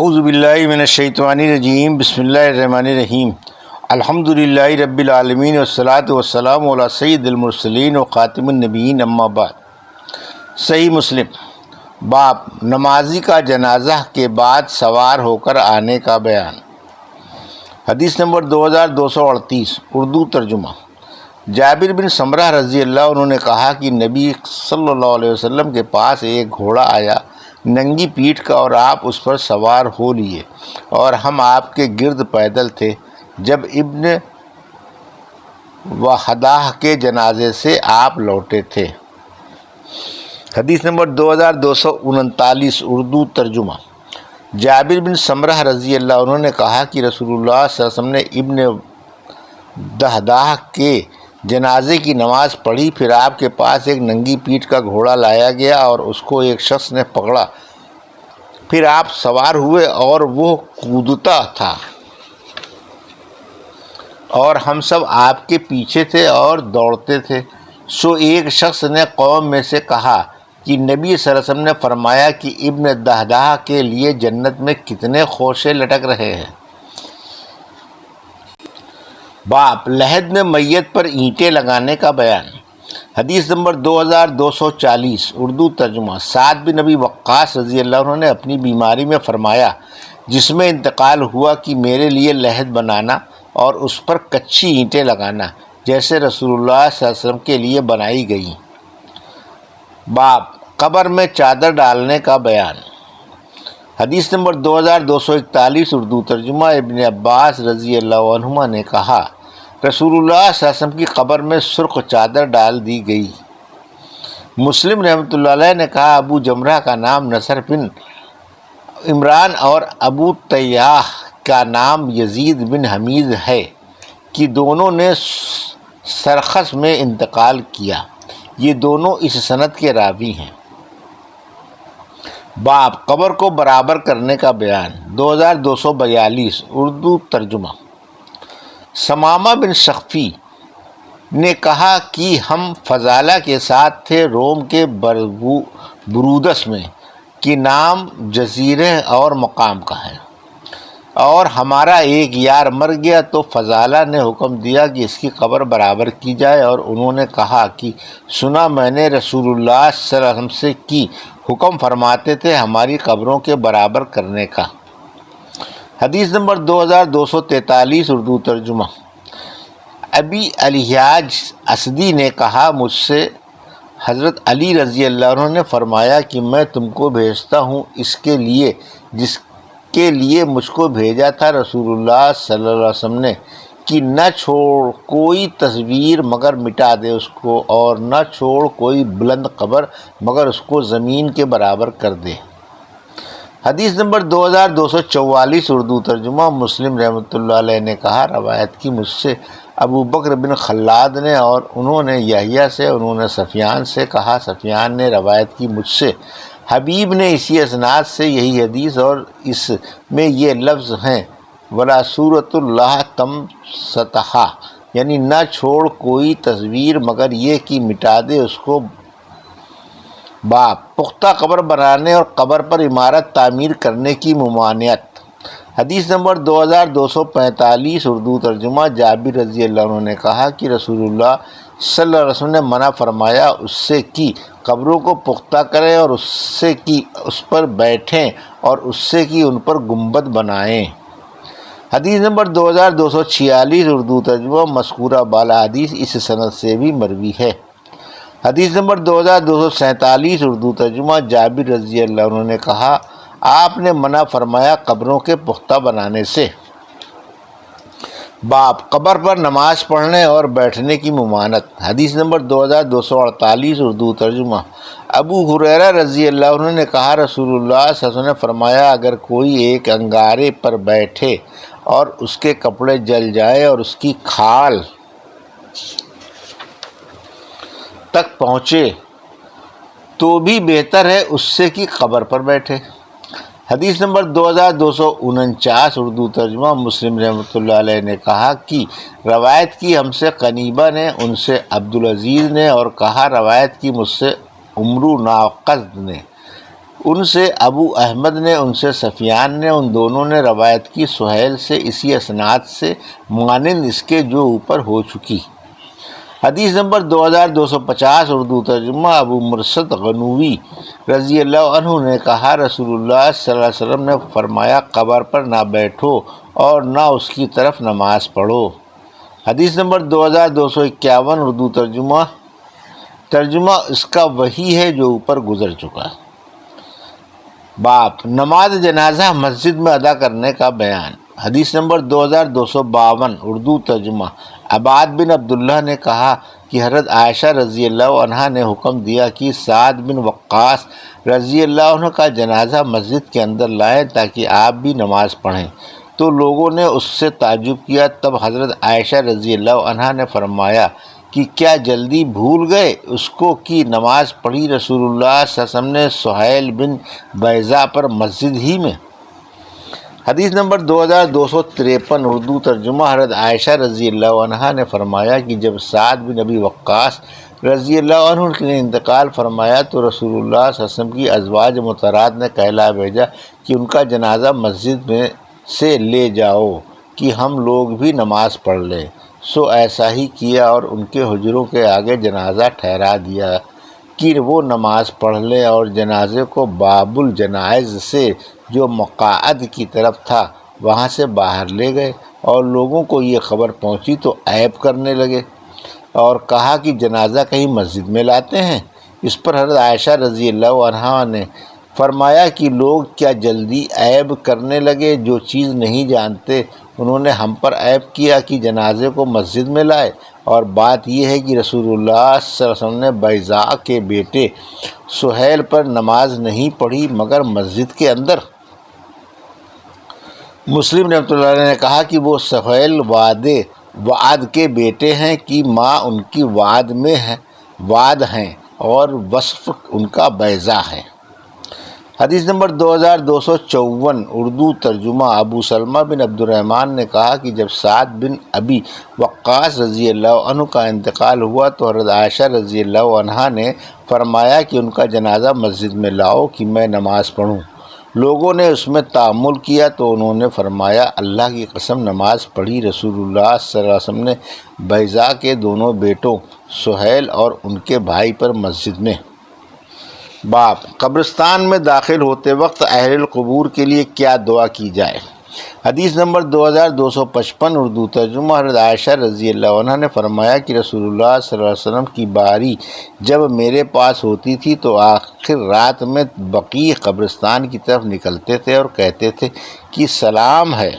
اعوذ باللہ من الشیطان الرجیم، بسم اللہ الرحمن الرحیم۔ الحمد للہ رب العالمین والصلاة والسلام علی سید المرسلین و خاتم النبیین، اما بعد۔ صحیح مسلم باب نمازی کا جنازہ کے بعد سوار ہو کر آنے کا بیان۔ حدیث نمبر 2238، اردو ترجمہ۔ جابر بن سمرہ رضی اللہ عنہ نے کہا کہ نبی صلی اللہ علیہ وسلم کے پاس ایک گھوڑا آیا، ننگی پیٹھ کا، اور آپ اس پر سوار ہو لیے، اور ہم آپ کے گرد پیدل تھے جب ابن وحدہ کے جنازے سے آپ لوٹے تھے۔ حدیث نمبر 2239، اردو ترجمہ۔ جابر بن سمرہ رضی اللہ عنہ نے کہا کہ رسول اللہ صلی اللہ علیہ وسلم نے ابن دہدہ کے جنازے کی نماز پڑھی، پھر آپ کے پاس ایک ننگی پیٹھ کا گھوڑا لایا گیا اور اس کو ایک شخص نے پکڑا، پھر آپ سوار ہوئے اور وہ کودتا تھا، اور ہم سب آپ کے پیچھے تھے اور دوڑتے تھے۔ سو ایک شخص نے قوم میں سے کہا کہ نبی صلی اللہ علیہ وسلم نے فرمایا کہ ابن دہدہ کے لیے جنت میں کتنے خوشے لٹک رہے ہیں۔ باب لحد میں میت پر اینٹیں لگانے کا بیان۔ حدیث نمبر 2240، اردو ترجمہ۔ سعد بن ابی وقاص رضی اللہ عنہ نے اپنی بیماری میں فرمایا جس میں انتقال ہوا کہ میرے لیے لحد بنانا اور اس پر کچی اینٹیں لگانا، جیسے رسول اللہ صلی اللہ علیہ وسلم کے لیے بنائی گئیں۔ باب قبر میں چادر ڈالنے کا بیان۔ حدیث نمبر 2241، اردو ترجمہ۔ ابن عباس رضی اللہ عنہما نے کہا رسول اللہ صلی اللہ علیہ وسلم کی قبر میں سرخ چادر ڈال دی گئی۔ مسلم رحمۃ اللہ علیہ نے کہا ابو جمرہ کا نام نصر بن عمران اور ابو طیاح کا نام یزید بن حمید ہے کہ دونوں نے سرخس میں انتقال کیا، یہ دونوں اس سند کے راوی ہیں۔ باب قبر کو برابر کرنے کا بیان۔ 2242، اردو ترجمہ۔ ثمامہ بن شخفی نے کہا کہ ہم فضالہ کے ساتھ تھے روم کے برودس میں، کہ نام جزیرے اور مقام کا ہے، اور ہمارا ایک یار مر گیا تو فضالہ نے حکم دیا کہ اس کی قبر برابر کی جائے، اور انہوں نے کہا کہ سنا میں نے رسول اللہ صلی اللہ علیہ وسلم سے کہ حکم فرماتے تھے ہماری قبروں کے برابر کرنے کا۔ حدیث نمبر 2243، اردو ترجمہ۔ ابی الحیاج اسدی نے کہا مجھ سے حضرت علی رضی اللہ عنہ نے فرمایا کہ میں تم کو بھیجتا ہوں اس کے لیے جس کے لیے مجھ کو بھیجا تھا رسول اللہ صلی اللہ علیہ وسلم نے، کہ نہ چھوڑ کوئی تصویر مگر مٹا دے اس کو، اور نہ چھوڑ کوئی بلند قبر مگر اس کو زمین کے برابر کر دے۔ حدیث نمبر 2244، اردو ترجمہ۔ مسلم رحمۃ اللہ علیہ نے کہا روایت کی مجھ سے ابو بکر بن خلاد نے، اور انہوں نے یحییٰ سے، انہوں نے سفیان سے کہا، سفیان نے روایت کی مجھ سے، حبیب نے اسی اسناد سے یہی حدیث، اور اس میں یہ لفظ ہیں ولا صورت اللہ تم ستحا، یعنی نہ چھوڑ کوئی تصویر مگر یہ کہ مٹا دے اس کو۔ باب پختہ قبر بنانے اور قبر پر عمارت تعمیر کرنے کی ممانعت۔ حدیث نمبر 2245، اردو ترجمہ۔ جابر رضی اللہ عنہ نے کہا کہ رسول اللہ صلی اللہ علیہ وسلم نے منع فرمایا اس سے کہ قبروں کو پختہ کریں، اور اس سے کہ اس پر بیٹھیں، اور اس سے کہ ان پر گنبد بنائیں۔ حدیث نمبر 2246، اردو ترجمہ۔ مذکورہ بالا حدیث اس سند سے بھی مروی ہے۔ حدیث نمبر 2247، اردو ترجمہ۔ جابر رضی اللہ عنہ نے کہا آپ نے منع فرمایا قبروں کے پختہ بنانے سے۔ باب قبر پر نماز پڑھنے اور بیٹھنے کی ممانعت۔ حدیث نمبر 2248، اردو ترجمہ۔ ابو ہریرہ رضی اللہ عنہ نے کہا رسول اللہ صلی اللہ علیہ وسلم نے فرمایا اگر کوئی ایک انگارے پر بیٹھے اور اس کے کپڑے جل جائیں اور اس کی کھال تک پہنچے تو بھی بہتر ہے اس سے کہ قبر پر بیٹھے۔ حدیث نمبر 2249، اردو ترجمہ۔ مسلم رحمۃ اللہ علیہ نے کہا کہ روایت کی ہم سے قنیبہ نے، ان سے عبدالعزیز نے، اور کہا روایت کی مجھ سے عمرو ناقد نے، ان سے ابو احمد نے، ان سے سفیان نے، ان دونوں نے روایت کی سہیل سے اسی اسناد سے مانند اس کے جو اوپر ہو چکی۔ حدیث نمبر 2250 اردو ترجمہ۔ ابو مرثد غنوی رضی اللہ عنہ نے کہا، رسول اللہ صلی اللہ علیہ وسلم نے فرمایا، قبر پر نہ بیٹھو اور نہ اس کی طرف نماز پڑھو۔ حدیث نمبر 2251 اردو ترجمہ۔ ترجمہ اس کا وہی ہے جو اوپر گزر چکا۔ باب نماز جنازہ مسجد میں ادا کرنے کا بیان۔ حدیث نمبر 2252 اردو ترجمہ۔ عباد بن عبداللہ نے کہا کہ حضرت عائشہ رضی اللہ عنہا نے حکم دیا کہ سعد بن وقاص رضی اللہ عنہ کا جنازہ مسجد کے اندر لائیں تاکہ آپ بھی نماز پڑھیں، تو لوگوں نے اس سے تعجب کیا۔ تب حضرت عائشہ رضی اللہ عنہا نے فرمایا کہ کیا جلدی بھول گئے اس کو کہ نماز پڑھی رسول اللہ صلی اللہ علیہ وسلم نے سہیل بن بیضاء پر مسجد ہی میں۔ حدیث نمبر 2253 اردو ترجمہ۔ حضرت عائشہ رضی اللہ عنہا نے فرمایا کہ جب سعد بن ابی وقاص رضی اللہ عنہ نے انتقال فرمایا تو رسول اللہ صلی اللہ علیہ وسلم کی ازواج مطہرات نے کہلا بھیجا کہ ان کا جنازہ مسجد میں سے لے جاؤ کہ ہم لوگ بھی نماز پڑھ لیں۔ سو ایسا ہی کیا اور ان کے حجروں کے آگے جنازہ ٹھہرا دیا کہ وہ نماز پڑھ لیں، اور جنازے کو باب الجنائز سے جو مقاعد کی طرف تھا وہاں سے باہر لے گئے، اور لوگوں کو یہ خبر پہنچی تو عیب کرنے لگے اور کہا کہ جنازہ کہیں مسجد میں لاتے ہیں۔ اس پر حضرت عائشہ رضی اللہ عنہا نے فرمایا کہ لوگ کیا جلدی عیب کرنے لگے، جو چیز نہیں جانتے انہوں نے ہم پر عیب کیا کہ جنازے کو مسجد میں لائے، اور بات یہ ہے کہ رسول اللہ صلی اللہ علیہ وسلم نے بیضاء کے بیٹے سہیل پر نماز نہیں پڑھی مگر مسجد کے اندر۔ مسلم رحمۃ اللہ علیہ نے کہا کہ وہ سہیل وعد کے بیٹے ہیں کہ ماں ان کی وعد ہیں اور وصف ان کا بیضاء ہے۔ حدیث نمبر 2254 اردو ترجمہ۔ ابو سلمہ بن عبد الرحمن نے کہا کہ جب سعد بن ابی وقاص رضی اللہ عنہ کا انتقال ہوا تو حضرت عائشہ رضی اللہ عنہا نے فرمایا کہ ان کا جنازہ مسجد میں لاؤ کہ میں نماز پڑھوں۔ لوگوں نے اس میں تأمل کیا تو انہوں نے فرمایا، اللہ کی قسم نماز پڑھی رسول اللہ صلی اللہ علیہ وسلم نے بیضاء کے دونوں بیٹوں سہیل اور ان کے بھائی پر مسجد میں۔ باب قبرستان میں داخل ہوتے وقت اہل القبور کے لیے کیا دعا کی جائے۔ حدیث نمبر 2255 اردو ترجمہ۔ حضرت عائشہ رضی اللہ عنہ نے فرمایا کہ رسول اللہ صلی اللہ علیہ وسلم کی باری جب میرے پاس ہوتی تھی تو آخر رات میں بقیع قبرستان کی طرف نکلتے تھے اور کہتے تھے کہ سلام ہے،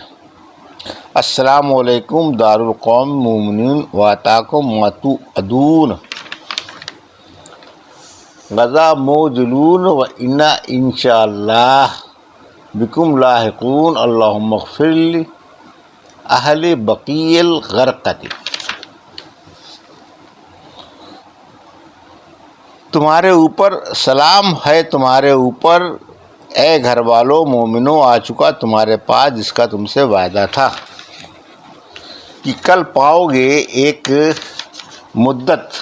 السلام علیکم دار القوم مومنین واتاکم ما توعدون، غدا موجلون و انا انشاءاللہ بکم لاحقون، اللہم اغفر لی اہل بقیع الغرقۃ۔ تمہارے اوپر سلام ہے، تمہارے اوپر اے گھر والوں مومنوں، آ چکا تمہارے پاس جس کا تم سے وعدہ تھا کہ کل پاؤ گے ایک مدت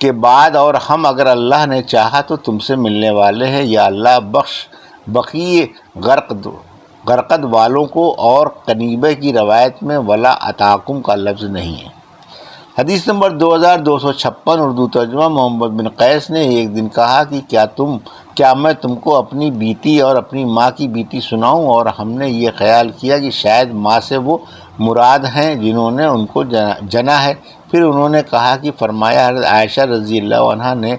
کے بعد، اور ہم اگر اللہ نے چاہا تو تم سے ملنے والے ہیں، یا اللہ بخش بقیع غرقد والوں کو۔ اور قنیبہ کی روایت میں ولا اتاکم کا لفظ نہیں ہے۔ حدیث نمبر 2256 اردو ترجمہ۔ محمد بن قیس نے ایک دن کہا کہ کیا میں تم کو اپنی بیٹی اور اپنی ماں کی بیٹی سناؤں، اور ہم نے یہ خیال کیا کہ شاید ماں سے وہ مراد ہیں جنہوں نے ان کو جنا ہے۔ پھر انہوں نے کہا کہ فرمایا حضرت عائشہ رضی اللہ عنہا نے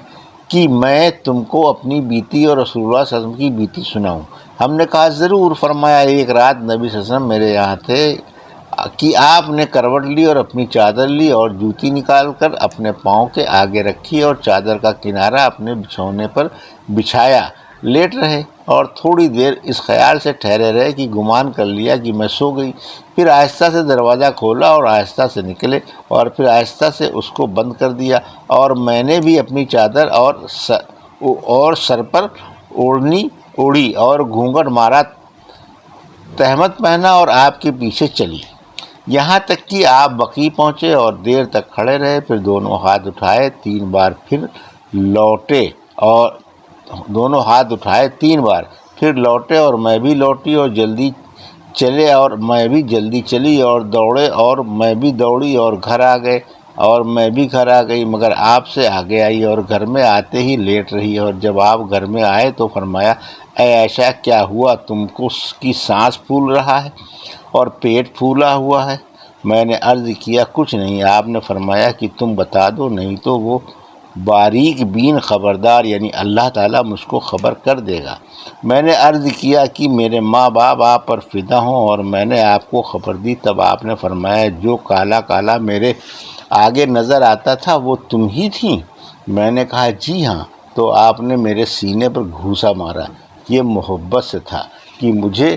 کہ میں تم کو اپنی بیٹی اور رسول اللہ صلی اللہ علیہ وسلم کی بیٹی سناؤں۔ ہم نے کہا ضرور۔ فرمایا ایک رات نبی صلی اللہ علیہ وسلم میرے یہاں تھے کہ آپ نے کروٹ لی اور اپنی چادر لی اور جوتی نکال کر اپنے پاؤں کے آگے رکھی اور چادر کا کنارہ اپنے بچھونے پر بچھایا، لیٹ رہے اور تھوڑی دیر اس خیال سے ٹھہرے رہے کہ گمان کر لیا کہ میں سو گئی۔ پھر آہستہ سے دروازہ کھولا اور آہستہ سے نکلے، اور پھر آہستہ سے اس کو بند کر دیا، اور میں نے بھی اپنی چادر اور سر پر اوڑھنی اوڑھی اور گھونگھٹ مارا، تہمت پہنا اور آپ کے پیچھے چلی، یہاں تک کہ آپ بقیع پہنچے اور دیر تک کھڑے رہے۔ پھر دونوں ہاتھ اٹھائے 3 بار، پھر لوٹے اور دونوں ہاتھ اٹھائے 3 بار، پھر لوٹے اور میں بھی لوٹی، اور جلدی چلے اور میں بھی جلدی چلی، اور دوڑے اور میں بھی دوڑی، اور گھر آ گئے اور میں بھی گھر آ گئی، مگر آپ سے آگے آئی اور گھر میں آتے ہی لیٹ رہی۔ اور جب آپ گھر میں آئے تو فرمایا، اے عائشہ کیا ہوا، تم کو کی سانس پھول رہا ہے اور پیٹ پھولا ہوا ہے؟ میں نے عرض کیا کچھ نہیں۔ آپ نے فرمایا کہ تم بتا دو، نہیں تو وہ باریک بین خبردار یعنی اللہ تعالیٰ مجھ کو خبر کر دے گا۔ میں نے عرض کیا کہ میرے ماں باپ آپ پر فدا ہوں، اور میں نے آپ کو خبر دی۔ تب آپ نے فرمایا، جو کالا کالا میرے آگے نظر آتا تھا وہ تم ہی تھیں؟ میں نے کہا جی ہاں۔ تو آپ نے میرے سینے پر گھوسا مارا، یہ محبت سے تھا کہ مجھے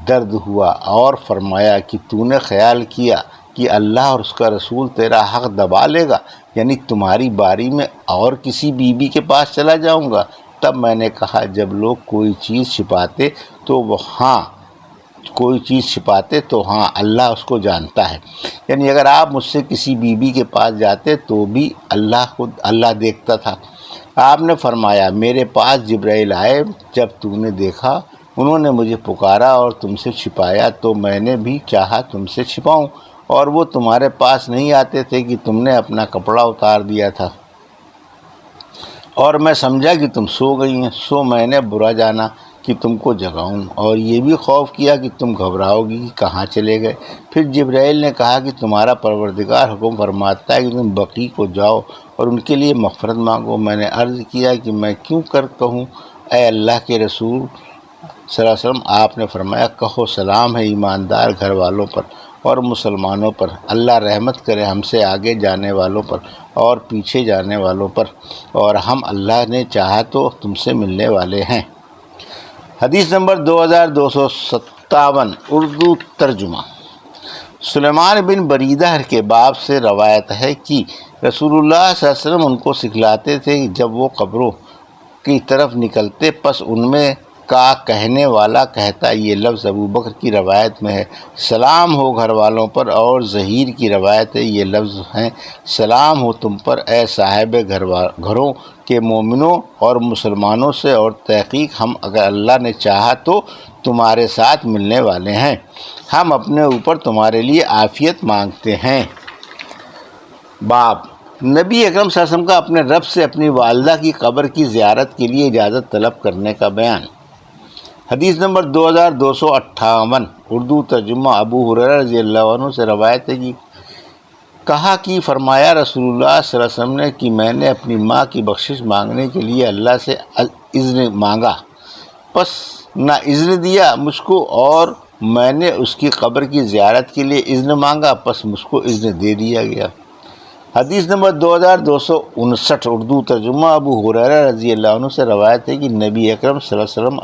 درد ہوا، اور فرمایا کہ تو نے خیال کیا کہ اللہ اور اس کا رسول تیرا حق دبا لے گا، یعنی تمہاری باری میں اور کسی بیوی کے پاس چلا جاؤں گا؟ تب میں نے کہا، جب لوگ کوئی چیز چھپاتے تو ہاں اللہ اس کو جانتا ہے، یعنی اگر آپ مجھ سے کسی بیوی کے پاس جاتے تو بھی اللہ دیکھتا تھا۔ آپ نے فرمایا، میرے پاس جبرائیل آئے، جب تو نے دیکھا انہوں نے مجھے پکارا اور تم سے چھپایا تو میں نے بھی چاہا تم سے چھپاؤں، اور وہ تمہارے پاس نہیں آتے تھے کہ تم نے اپنا کپڑا اتار دیا تھا، اور میں سمجھا کہ تم سو گئی ہیں، سو میں نے برا جانا کہ تم کو جگاؤں، اور یہ بھی خوف کیا کہ تم گھبراؤ گی کہ کہاں چلے گئے۔ پھر جبرائیل نے کہا کہ تمہارا پروردگار حکم فرماتا ہے کہ تم بقیع کو جاؤ اور ان کے لیے مغفرت مانگو۔ میں نے عرض کیا کہ میں کیوں کہوں اے اللہ کے رسول صلی اللہ علیہ وسلم؟ آپ نے فرمایا، کہو سلام ہے ایماندار گھر والوں پر اور مسلمانوں پر، اللہ رحمت کرے ہم سے آگے جانے والوں پر اور پیچھے جانے والوں پر، اور ہم اللہ نے چاہا تو تم سے ملنے والے ہیں۔ حدیث نمبر 2257 اردو ترجمہ۔ سلیمان بن بریدہ کے باب سے روایت ہے کہ رسول اللہ صلی اللہ علیہ وسلم ان کو سکھلاتے تھے کہ جب وہ قبروں کی طرف نکلتے پس ان میں کا کہنے والا کہتا، یہ لفظ ابو بکر کی روایت میں ہے، سلام ہو گھر والوں پر، اور ظہیر کی روایت ہے، یہ لفظ ہیں، سلام ہو تم پر اے صاحب گھروں کے مومنوں اور مسلمانوں سے، اور تحقیق ہم اگر اللہ نے چاہا تو تمہارے ساتھ ملنے والے ہیں، ہم اپنے اوپر تمہارے لیے عافیت مانگتے ہیں۔ باب نبی اکرم صلی اللہ علیہ وسلم کا اپنے رب سے اپنی والدہ کی قبر کی زیارت کے لیے اجازت طلب کرنے کا بیان۔ حدیث نمبر 2258 اردو ترجمہ۔ ابو ہریرہ رضی اللہ عنہ سے روایت ہے کہ کہا کہ فرمایا رسول اللہ صلی اللہ علیہ وسلم نے کہ میں نے اپنی ماں کی بخشش مانگنے کے لیے اللہ سے اذن مانگا، پس نہ اذن دیا مجھ کو، اور میں نے اس کی قبر کی زیارت کے لیے اذن مانگا، پس مجھ کو اذن دے دیا گیا۔ حدیث نمبر 2259 اردو ترجمہ۔ ابو ہریرہ رضی اللہ عنہ سے روایت ہے کہ نبی اکرم صلی اللہ علیہ وسلم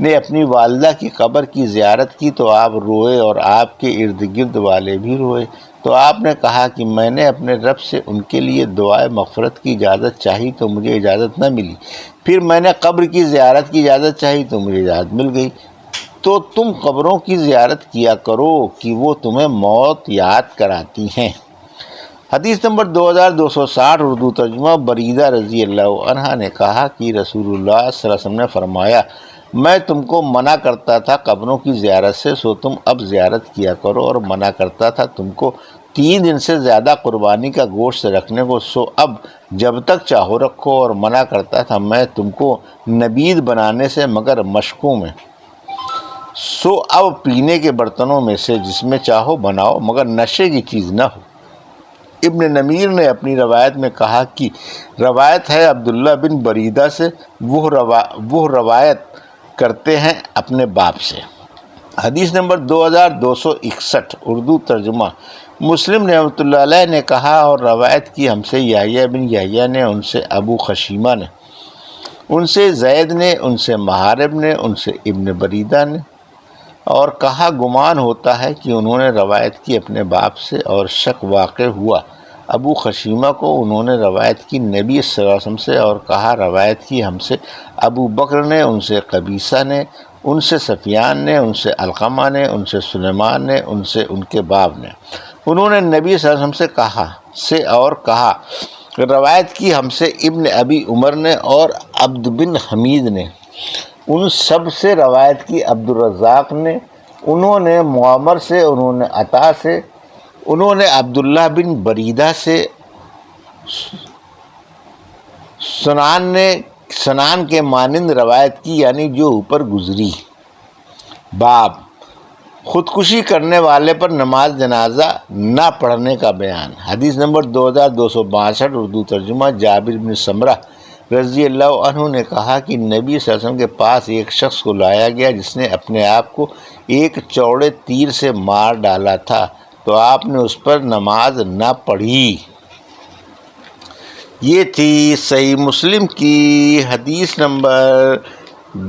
نے اپنی والدہ کی قبر کی زیارت کی تو آپ روئے اور آپ کے ارد گرد والے بھی روئے، تو آپ نے کہا کہ میں نے اپنے رب سے ان کے لیے دعائے مغفرت کی اجازت چاہی تو مجھے اجازت نہ ملی، پھر میں نے قبر کی زیارت کی اجازت چاہی تو مجھے اجازت مل گئی، تو تم قبروں کی زیارت کیا کرو کہ وہ تمہیں موت یاد کراتی ہیں۔ حدیث نمبر 2260 اردو ترجمہ۔ بریدہ رضی اللہ عنہ نے کہا کہ رسول اللہ صلی اللہ علیہ وسلم نے فرمایا، میں تم کو منع کرتا تھا قبروں کی زیارت سے، سو تم اب زیارت کیا کرو، اور منع کرتا تھا تم کو 3 دن سے زیادہ قربانی کا گوشت رکھنے کو، سو اب جب تک چاہو رکھو، اور منع کرتا تھا میں تم کو نبید بنانے سے مگر مشکوں میں، سو اب پینے کے برتنوں میں سے جس میں چاہو بناؤ مگر نشے کی چیز نہ ہو۔ ابن نمیر نے اپنی روایت میں کہا کہ روایت ہے عبداللہ بن بریدہ سے، وہ روایت کرتے ہیں اپنے باپ سے۔ حدیث نمبر 2261 اردو ترجمہ۔ مسلم رحمۃ اللہ علیہ نے کہا اور روایت کی ہم سے یحییٰ بن یحییٰ نے، ان سے ابو خشیمہ نے، ان سے زید نے، ان سے محارب نے، ان سے ابن بریدہ نے، اور کہا گمان ہوتا ہے کہ انہوں نے روایت کی اپنے باپ سے، اور شک واقع ہوا ابو خشیمہ کو، انہوں نے روایت کی نبی صلی اللہ علیہ وسلم سے، اور کہا روایت کی ہم سے ابو بکر نے، ان سے قبیصہ نے، ان سے سفیان نے، ان سے علقمہ نے، ان سے سلیمان نے، ان سے ان کے باپ نے، انہوں نے نبی صلی اللہ علیہ وسلم سے کہا اور کہا روایت کی ہم سے ابن ابی عمر نے اور عبد بن حمید نے، ان سب سے روایت کی عبد الرزاق نے، انہوں نے معمر سے، انہوں نے عطا سے، انہوں نے عبداللہ بن بریدہ سے، سنان کے مانند روایت کی، یعنی جو اوپر گزری۔ باب خودکشی کرنے والے پر نماز جنازہ نہ پڑھنے کا بیان۔ حدیث نمبر 2262، اردو ترجمہ۔ جابر بن سمرہ رضی اللہ عنہ نے کہا کہ نبی صلی اللہ علیہ وسلم کے پاس ایک شخص کو لایا گیا جس نے اپنے آپ کو ایک چوڑے تیر سے مار ڈالا تھا، تو آپ نے اس پر نماز نہ پڑھی۔ یہ تھی صحیح مسلم کی حدیث نمبر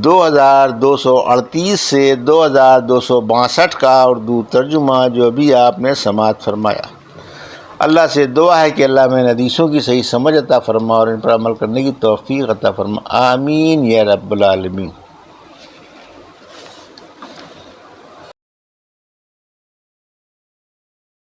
2238 سے 2262 کا اردو ترجمہ، جو ابھی آپ نے سماعت فرمایا۔ اللہ سے دعا ہے کہ اللہ میں حدیثوں کی صحیح سمجھ عطا فرما اور ان پر عمل کرنے کی توفیق عطا فرما، آمین یا رب العالمین۔